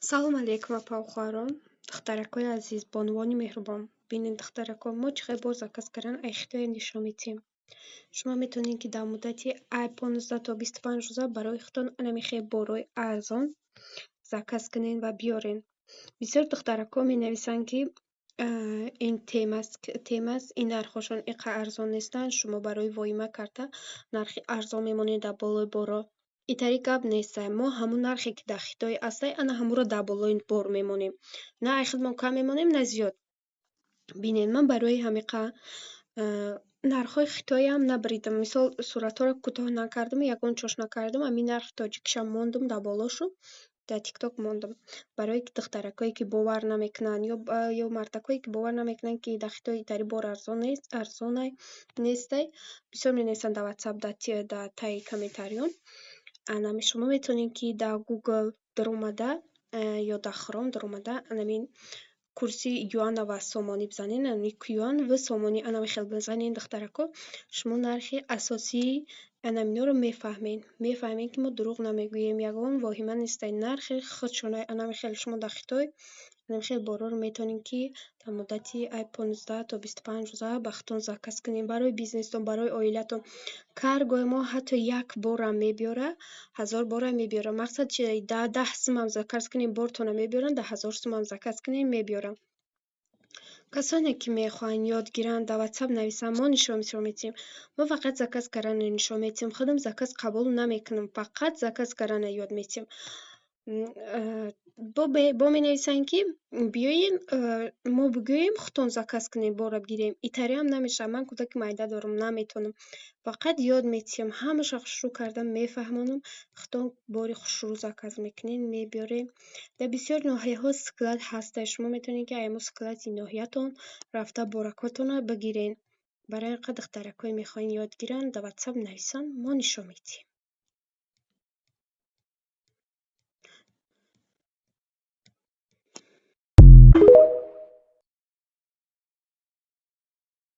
салом алейкум апа-ухоҳарон, духтаракҳои азиз, бонувони меҳрубон. Бинед духтарако, мо чӣ хеле заказ кардан ай хитоие нишон медиҳем. Шумо метавонед ки дар муддати ай 15 то 25 рӯза барои худтон анами хеле борои арзон заказ кунед ва биёред. Бисёр духтарако менависанд ки ин темаст, ин нархошон иққа арзон нестанд, шумо барои воима карда нархи арзон мемонед дар болои боро. итари гап нестай. Мо ҳамун нархе ки дар Хитой астай, ана ҳамунро дар болои бор мемонем. На ай хеле мо кам мемонем, на зиёд. Бинед, ман барои ҳамиқа нархҳои Хитоиам набаридам. Мисол суратҳоро кӯтоҳ накардам, ягон чош накардам, ҳамин нархи тоҷикиашам мондам дар болошу, дар тикток мондам. Барои духтаракое ки бовар намекунанд ё мардакое ки бовар намекунанд ки дар Хитой итари бор арзон нестай, бисёр менависанд дар WhatsApp, дар таги комментариён. Анами шумо метавонед ки дар Google даромада ё дар Chrome даромада анамин курси юана ва сомонӣ бизанед, анами юан ва сомонӣ анами хел бизанед духтарако, шумо нархи асосии анаминоро мефаҳмед ки мо дурӯғ намегӯем, ягон воҳима нестай. Нархи худшонае анами хел шумо дар Хитой анами хел бороро метавонед ки дар муддати ай 15 то 25 рӯза ба худтон заказ кунед барои бизнестон, барои оилатон. Каргои мо ҳатто як борам мебиёра, 1000 борам мебиёра. Мақсад чие? 10 сумам заказ кунед, бортонам мебиёранд, 1000 сумам заказ кунед, мебиёрам. касоне ки мехоҳанд ёд гиранд, дар WhatsApp нависанд, мо нишон медиҳем. Мо фақат заказ карданро нишон медиҳем. Худам заказ қабул намекунам, фақат заказ карданро ёд медиҳем. бо менависанд ки биёед мо бигӯем, худтон заказ кунед, бора бигирем. итариам намешавад. Ман кӯдаки майда дорам, наметавонам. Фақат ёд медиҳем. ҳамаша хушрӯ карда мефаҳмонам. худтон бори хушрӯ заказ мекунед, мебиёред. дар бисёр ноҳияҳо склад ҳасташ. шумо метавонед ки айму склади ноҳиятон рафта боракотонро бигиред. барои ин қадр духтаракое мехоҳанд ёд гиранд, дар WhatsApp нависанд, мо нишон медиҳем.